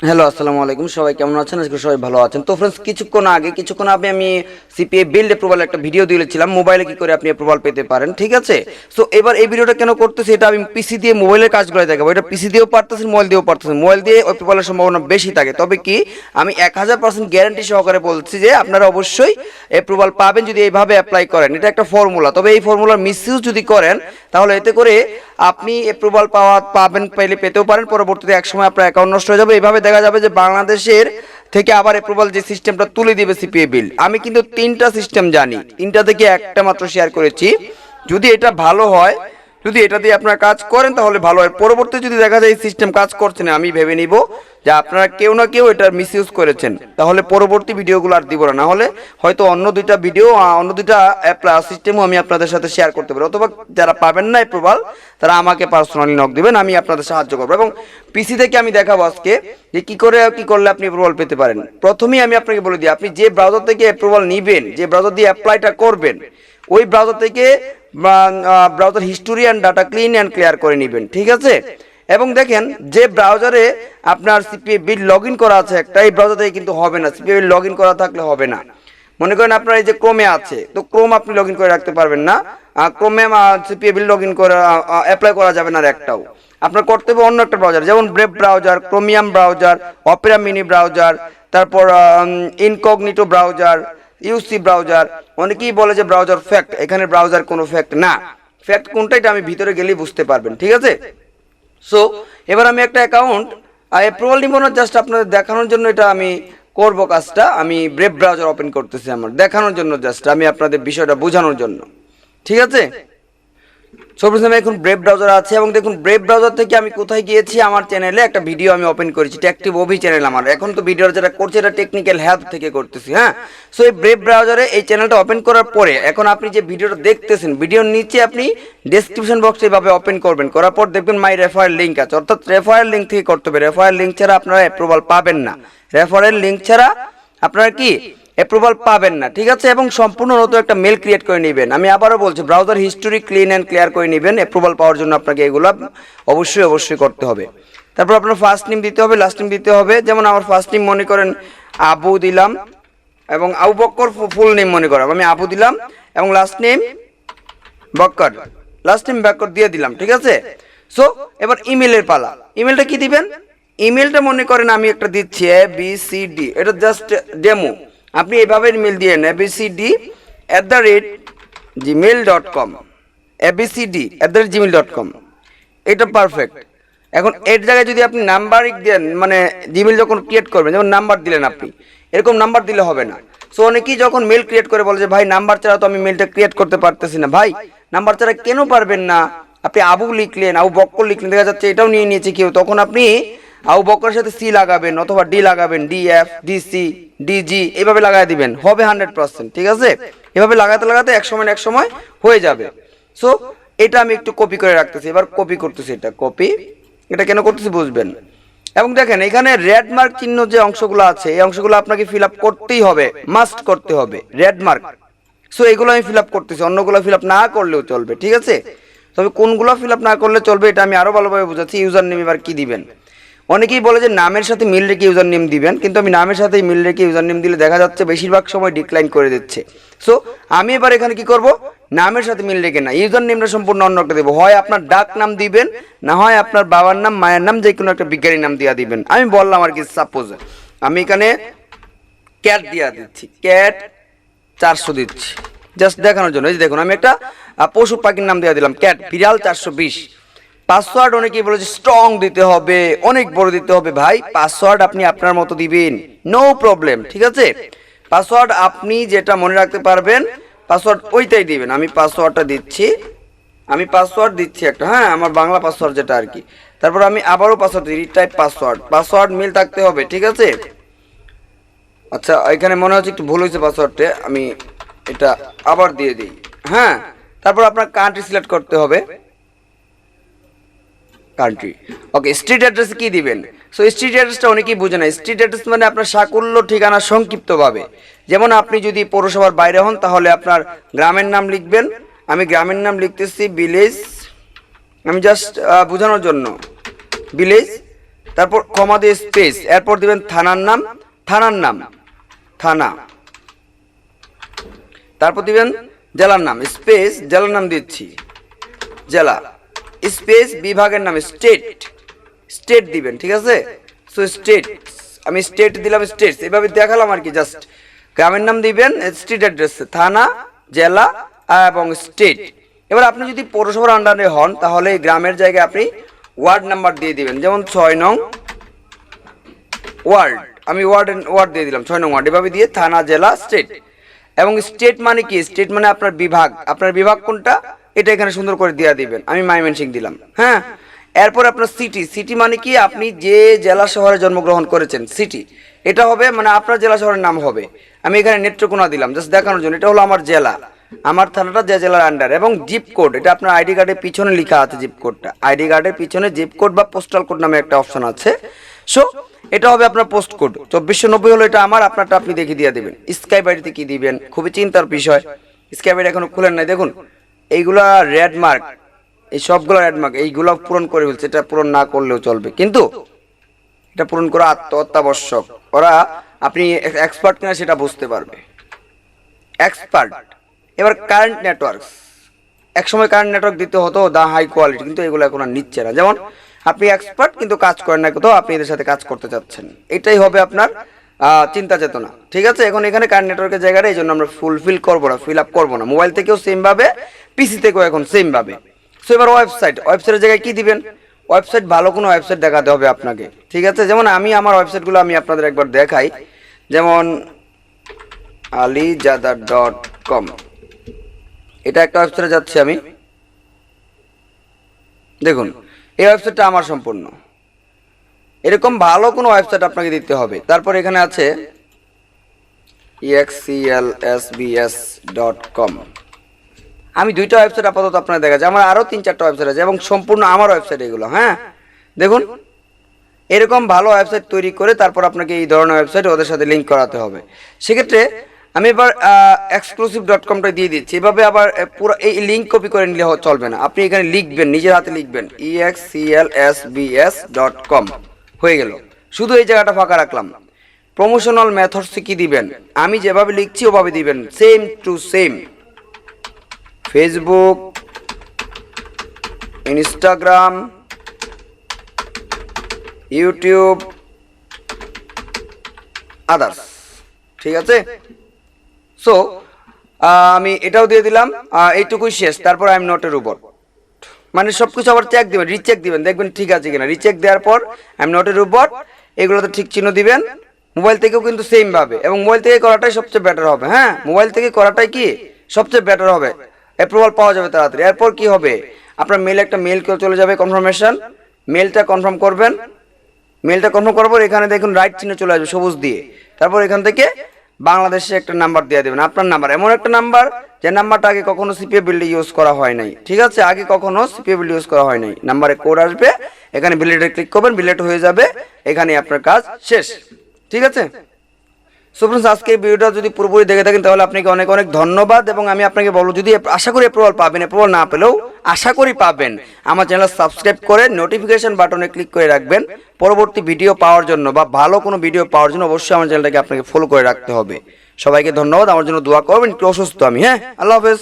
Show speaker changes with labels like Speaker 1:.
Speaker 1: Hello, আসসালামু আলাইকুম। সবাই কেমন আছেন? আজকে সবাই ভালো আছেন। তো ফ্রেন্ডস, কিছুক্ষণ আগে আমি সিপিএ বিল্ড অ্যাপ্রুভাল একটা ভিডিও দিয়েছিলাম, মোবাইলে কি করে আপনি অ্যাপ্রুভাল পেতে পারেন, ঠিক আছে? সো এবার এই ভিডিওটা কেন করতেছি, এটা আমি পিসি দিয়ে মোবাইলের কাজগুলো দেখাবো। এটা পিসি দিয়েও পারতেছি, মোবাইল দিয়েও পারতেছি। মোবাইল দিয়ে অ্যাপ্রুভালের সম্ভাবনা বেশি থাকে, তবে কি আমি 1000% গ্যারান্টি সহকারে বলছি যে আপনারা অবশ্যই অ্যাপ্রুভাল পাবেন যদি এইভাবে অ্যাপ্লাই করেন। এটা একটা ফর্মুলা, তবে এই ফর্মুলার মিসইউজ যদি করেন তাহলে এতে করে আপনি অ্যাপ্রুভাল পেতেও পারেন, পরবর্তীতে একসময় আপনার অ্যাকাউন্ট নষ্ট হয়ে যাবে। এইভাবে দেখা যাবে যে বাংলাদেশের থেকে আবার অ্যাপ্রুভাল যে সিস্টেমটা তুলে দিবে সিপিএ বিল। আমি কিন্তু 3টা সিস্টেম জানি, 3টা থেকে একটা মাত্র শেয়ার করেছি। যদি এটা ভালো হয়, যদি এটা দিয়ে আপনারা কাজ করেন তাহলে ভালো হয়। পরবর্তী যদি দেখা যায় এই সিস্টেম কাজ করছে না, আমি ভেবে নিব যে আপনারা কেউ না কেউ এটার মিসইউজ করেছেন, তাহলে পরবর্তী ভিডিওগুলো আর দিব না। হলে হয়তো অন্য দুইটা ভিডিও, অন্য দুইটা সিস্টেমও আমি আপনাদের সাথে শেয়ার করতে পারি, অথবা যারা পাবেন না অ্যাপ্রুভাল তারা আমাকে পার্সোনালি নক দিবেন, আমি আপনাদের সাহায্য করবো। এবং পিসি থেকে আমি দেখাবো আজকে যে কি করলে আপনি অ্যাপ্রুভাল পেতে পারেন। প্রথমেই আমি আপনাকে বলে দিই, আপনি যে ব্রাউজার থেকে অ্যাপ্রুভাল নেবেন, যে ব্রাউজার দিয়ে অ্যাপ্লাইটা করবেন, ওই ব্রাউজার থেকে browser history and data clean and clear করে নেবেন, ঠিক আছে? এবং দেখেন যে ব্রাউজারে আপনার সিপিএ বিল লগ ইন করা আছে একটা, এই ব্রাউজার থেকে কিন্তু হবে না। সিপিএ বিল লগ ইন করা থাকলে হবে না। মনে করেন আপনার এই যে ক্রোমে আছে, তো ক্রোম আপনি লগ ইন করে রাখতে পারবেন না। ক্রোমে সিপিএ বিল লগ ইন করে অ্যাপ্লাই করা যাবে না আর একটাও। আপনার করতে হবে অন্য একটা ব্রাউজার, যেমন brave browser, chromium browser, Opera mini browser, তারপর ইনকগনিটো ব্রাউজার, ইউসি ব্রাউজার। অনেকেই বলে যে ব্রাউজার ফ্যাক্ট, এখানে ব্রাউজার কোনো ফ্যাক্ট না। ফ্যাক্ট কোনটা এটা আমি ভিতরে গেলেই বুঝতে পারবেন, ঠিক আছে? সো এবার আমি একটা অ্যাকাউন্ট অ্যাপ্রুভাল নিব না, জাস্ট আপনাদের দেখানোর জন্য এটা আমি করব কাজটা। আমি ব্রেভ ব্রাউজার ওপেন করতেছি আমার দেখানোর জন্য, জাস্ট আমি আপনাদের বিষয়টা বোঝানোর জন্য, ঠিক আছে? সর্বপ্রথমে এখন ব্রেভ ব্রাউজার আছে, এবং দেখুন ব্রেভ ব্রাউজার থেকে আমি কোথায় গিয়েছি, আমার চ্যানেলে একটা ভিডিও আমি ওপেন করেছি, টেকটিভ ওভি চ্যানেল আমার। এখন তো ভিডিওটা যেটা করছি এটা টেকনিক্যাল হেল্প থেকে করতেছি, হ্যাঁ। সো এই ব্রেভ ব্রাউজারে এই চ্যানেলটা ওপেন করার পরে এখন আপনি যে ভিডিওটা দেখতেছেন, ভিডিওর নিচে আপনি ডেসক্রিপশন বক্সে এইভাবে ওপেন করবেন, করার পর দেখবেন মাই রেফারেল লিঙ্ক আছে, অর্থাৎ রেফারেল লিঙ্ক থেকে করতে হবে। রেফারেল লিঙ্ক ছাড়া আপনারা অ্যাপ্রুভাল পাবেন না। রেফারেল লিঙ্ক ছাড়া আপনারা কি অ্যাপ্রুভাল পাবেন না, ঠিক আছে? এবং সম্পূর্ণ নতুন একটা মেল ক্রিয়েট করে নেবেন। আমি আবারও বলছি, browser history clean and clear করে নেবেন। অ্যাপ্রুভাল পাওয়ার জন্য আপনাকে এগুলো অবশ্যই করতে হবে। তারপর আপনার ফার্স্ট নেম দিতে হবে, লাস্ট নেম দিতে হবে। যেমন আমার ফার্স্ট নেম মনে করেন আবু দিলাম, এবং আবু বক্কর ফুল নেম মনে করেন আমি আবু দিলাম, এবং last name Bakkar, last name Bakkar দিয়ে দিলাম, ঠিক আছে? সো এবার ইমেলের পালা। ইমেলটা কি দিবেন? ইমেলটা মনে করেন আমি একটা দিচ্ছি ABCD, এটা জাস্ট ডেমো। আপনি এইভাবে ইমেল দিয়েন abcd@gmail.com, abcd@gmail.com, এটা পারফেক্ট। এখন এর জায়গায় যদি আপনি নাম্বার দেন, মানে জিমেল যখন ক্রিয়েট করবেন, যেমন নাম্বার দিলেন আপনি, এরকম নাম্বার দিলে হবে না। সো অনেকেই যখন মেল ক্রিয়েট করে বলে যে ভাই নাম্বার ছাড়া তো আমি মেলটা ক্রিয়েট করতে পারতেছি না। ভাই নাম্বার ছাড়া কেন পারবেন না? আপনি আবু লিখলেন, আবু বক্কর লিখলেন, দেখা যাচ্ছে এটাও নিয়ে নিয়েছে কেউ, তখন আপনি আবু বক্করের সাথে সি লাগাবেন, অথবা ডি লাগাবেন, DF DC DG এইভাবে লাগাই দিবেন, হবে 100%, ঠিক আছে? এভাবে লাগাতে এক সময় হয়ে যাবে। সো এটা আমি একটু কপি করে রাখতেছি, এবার কপি করতেছি, এটা কপি। এটা কেন করতেছি বুঝবেন। এবং দেখেন এখানে রেড মার্ক চিহ্ন যে অংশগুলো আছে, এই অংশগুলো আপনাকে ফিল আপ করতেই হবে, মাস্ট করতে হবে, রেড মার্ক। সো এগুলো আমি ফিল আপ করতেছি, অন্যগুলো ফিল আপ না করলেও চলবে, ঠিক আছে? তবে কোনগুলো ফিল আপ না করলে চলবে এটা আমি আরো ভালোভাবে বুঝাচ্ছি। ইউজার নেম এবার কি দিবেন? অনেকেই বলে যে নামের সাথে মিল রেখে ইউজার নেম দিবেন, কিন্তু আমি নামের সাথে মিল রেখে ইউজার নেম দিলে দেখা যাচ্ছে বেশিরভাগ সময় ডিক্লাইন করে দিচ্ছে। সো আমি এবার এখানে কি করব, নামের সাথে মিল রেখে না, ইউজার নেমটা সম্পূর্ণ অন্য একটা দেবো। হয় আপনার ডাক নাম দিবেন, না হয় আপনার বাবার নাম, মায়ের নাম, যে কোনো একটা বিজ্ঞানী নাম দিয়া দিবেন। আমি বললাম আর কি, সাপোজ আমি এখানে ক্যাট দিয়া দিচ্ছি, ক্যাট 400 দিচ্ছি, জাস্ট দেখানোর জন্য। এই যে দেখুন আমি একটা পশু পাখির নাম দিয়ে দিলাম, ক্যাট, বিড়াল 420। পাসওয়ার্ড অনেকেই বলে যে স্ট্রং দিতে হবে, অনেক বড় দিতে হবে। ভাই পাসওয়ার্ড আপনি আপনার মতো দিবেন, নো প্রবলেম, ঠিক আছে? পাসওয়ার্ড আপনি যেটা মনে রাখতে পারবেন পাসওয়ার্ড ওইটাই দিবেন। আমি পাসওয়ার্ডটা দিচ্ছি, আমি পাসওয়ার্ড দিচ্ছি একটা, হ্যাঁ, আমার বাংলা পাসওয়ার্ড যেটা আর কি। তারপর আমি আবারও পাসওয়ার্ড দিই, রিটাইপ পাসওয়ার্ড, পাসওয়ার্ড মিল থাকতে হবে, ঠিক আছে? আচ্ছা এখানে মনে হচ্ছে একটু ভুল হয়েছে পাসওয়ার্ডটা, আমি এটা আবার দিয়ে দিই, হ্যাঁ। তারপর আপনার কান্ট্রি সিলেক্ট করতে হবে, কান্ট্রি, ওকে। স্ট্রিট অ্যাড্রেস কি দিবেন? সো স্ট্রিট অ্যাড্রেসটা অনেকেই বুঝে না। স্ট্রিট অ্যাড্রেস মানে আপনার সাকুল্য ঠিকানা সংক্ষিপ্তভাবে। যেমন আপনি যদি পৌরসভার বাইরে হন তাহলে আপনার গ্রামের নাম লিখবেন। আমি গ্রামের নাম লিখতেছি ভিলেজ, আমি জাস্ট বোঝানোর জন্য ভিলেজ, তারপর কমা দিয়ে স্পেস, এরপর দিবেন থানার নাম, থানা, তারপর দিবেন জেলার নাম, স্পেস জেলার নাম দিচ্ছি জেলা, স্পেস বিভাগের নাম স্টেট দিবেন, ঠিক আছে। সো স্টেট, আমি স্টেট দিলাম, স্টেটস এভাবে দেখালাম আর কি। জাস্ট গ্রামের নাম দিবেন, স্ট্রিট অ্যাড্রেস, থানা, জেলা এবং স্টেট। এবার আপনি যদি পৌরসভার আন্ডারে হন তাহলে গ্রামের জায়গায় আপনি ওয়ার্ড নাম্বার দিয়ে দিবেন, যেমন 6 নং ওয়ার্ড, আমি ওয়ার্ড দিয়ে দিলাম 6 নং ওয়ার্ড, এভাবে দিয়ে থানা, জেলা, স্টেট। এবং স্টেট মানে কি? স্টেট মানে আপনার বিভাগ কোনটা এটা এখানে সুন্দর করে দিয়ে দিবেন। আমি ময়মনসিংহ দিলাম, হ্যাঁ। এরপর আপনার সিটি মানে কি? আপনি যে জেলা শহরে জন্মগ্রহণ করেছেন, সিটি এটা হবে মানে আপনার জেলা শহরের নাম হবে। আমি এখানে নেত্রকোনা দিলাম জাস্ট দেখানোর জন্য, এটা হলো আমার জেলা, আমার থানাটা যে জেলার আন্ডার। এবং জিপ কোড, এটা আপনার আইডি কার্ডের পিছনে লেখা আছে, জিপ কোডটা আইডি কার্ডের পিছনে জিপ কোড বা পোস্টাল কোড নামে একটা অপশন আছে। সো এটা হবে আপনার পোস্ট কোড 2490 হলো এটা আমার, আপনারটা আপনি দেখে দিয়ে দেবেন। স্কাই বাড়িতে কি দিবেন, খুবই চিন্তার বিষয়। স্কাই বাড়ি এখনো খুলেন নাই, দেখুন এইগুলা রেড মার্ক, এই সবগুলো রেড মার্ক, এইগুলো পূরণ করে ফেলছে। এটা পূরণ না করলেও চলবে, কিন্তু এটা পূরণ করা অত্যাবশ্যক। ওরা আপনি এক্সপার্ট কিনা সেটা বুঝতে পারবে, এক্সপার্ট। এবার কারেন্ট নেটওয়ার্ক, একসময় কারেন্ট নেটওয়ার্ক দিতে হতো দা হাই কোয়ালিটি, কিন্তু এগুলো এখন আর নিচ্ছে না। যেমন আপনি এক্সপার্ট কিন্তু কাজ করেন না, কোথাও আপনি এদের সাথে কাজ করতে চাচ্ছেন, এটাই হবে আপনার চিন্তা চেতনা, ঠিক আছে। এখন এখানে কারেন্ট নেটওয়ার্কের জায়গাটা এই জন্য আমরা ফিল আপ করবো না। মোবাইল থেকেও সেম ভাবে, পিসি থেকেও এখন সেম ভাবে। সো এবার ওয়েবসাইটের জায়গায় কি দিবেন? ওয়েবসাইট, ভালো কোনো ওয়েবসাইট দেখাতে হবে আপনাকে, ঠিক আছে। যেমন আমি আমার ওয়েবসাইটগুলো আমি আপনাদের একবার দেখাই, যেমন alizada.com, এটা একটা ওয়েবসাইটে যাচ্ছি আমি, দেখুন এই ওয়েবসাইটটা আমার সম্পূর্ণ। এরকম ভালো কোনো ওয়েবসাইট আপনাকে দিতে হবে। তারপর এখানে আছে exlsbs.com, আমি 2টা ওয়েবসাইট আপাতত আপনার দেখা যায়, আমার আরো 3-4টা ওয়েবসাইট আছে এবং সম্পূর্ণ আমার ওয়েবসাইট এগুলো, হ্যাঁ। দেখুন এরকম ভালো ওয়েবসাইট তৈরি করে তারপর আপনাকে এই ধরনের ওয়েবসাইট ওদের সাথে লিঙ্ক করাতে হবে। সেক্ষেত্রে আমি এবার exclusive.comটা দিয়ে দিচ্ছি। এভাবে আবার পুরো এই লিঙ্ক কপি করে নিলে চলবে না, আপনি এখানে লিখবেন, নিজের হাতে লিখবেন exlsbs.com, হয়ে গেল। শুধু এই জায়গাটা ফাঁকা রাখলাম। প্রমোশনাল মেথডস কি দিবেন? আমি যেভাবে লিখছি ওভাবে দিবেন, same to same. Facebook, Instagram, YouTube, others, ঠিক আছে। সো আমি এটাও দিয়ে দিলাম, এইটুকুই শেষ। তারপর I am not a robot, মানে সবকিছু আবার চেক দিবেন, রিচেক দিবেন, দেখবেন ঠিক আছে কিনা। রিচেক দেওয়ার পর I am not a robot, এগুলোতে ঠিক চিহ্ন দিবেন। মোবাইল থেকেও কিন্তু সেম ভাবে, এবং মোবাইল থেকে করাটাই সবচেয়ে বেটার হবে, হ্যাঁ। মোবাইল থেকে করাটাই কি সবচেয়ে বেটার হবে, অ্যাপ্রুভাল পাওয়া যাবে তাড়াতাড়ি। এরপর কি হবে? আপনার একটা মেল কেউ চলে যাবে, কনফার্মেশন মেলটা কনফার্ম করবেন। মেলটা কনফার্ম করার পর এখানে দেখুন রাইট চিহ্ন চলে আসবে সবুজ দিয়ে। তারপর এখান থেকে বাংলাদেশে একটা নাম্বার দিয়ে দেবেন, আপনার নাম্বার, এমন একটা নাম্বার যে নাম্বারটা আগে কখনো CPABuild ইউজ করা হয় নাই, ঠিক আছে। আগে কখনো CPABuild ইউজ করা হয় নাই। নাম্বারে কোড আসবে, এখানে বিলেটে ক্লিক করবেন, বিলেট হয়ে যাবে, এখানে আপনার কাজ শেষ, ঠিক আছে। সো ফ্রেন্ডস, আজকে এই ভিডিওটা যদি পুরোপুরি দেখে থাকেন তাহলে আপনাকে অনেক অনেক ধন্যবাদ। এবং আমি আপনাকে বলবো, যদি আশা করি অ্যাপ্রুভাল পাবেন, অ্যাপ্রুভাল না পেলেও আশা করি পাবেন, আমার চ্যানেল সাবস্ক্রাইব করে নোটিফিকেশন বাটনে ক্লিক করে রাখবেন। পরবর্তী ভিডিও পাওয়ার জন্য বা ভালো কোনো ভিডিও পাওয়ার জন্য অবশ্যই আমার চ্যানেলটাকে আপনাকে ফলো করে রাখতে হবে। সবাইকে ধন্যবাদ, আমার জন্য দোয়া করবেন। একটু অসুস্থ আমি, হ্যাঁ। আল্লাহ হাফেজ।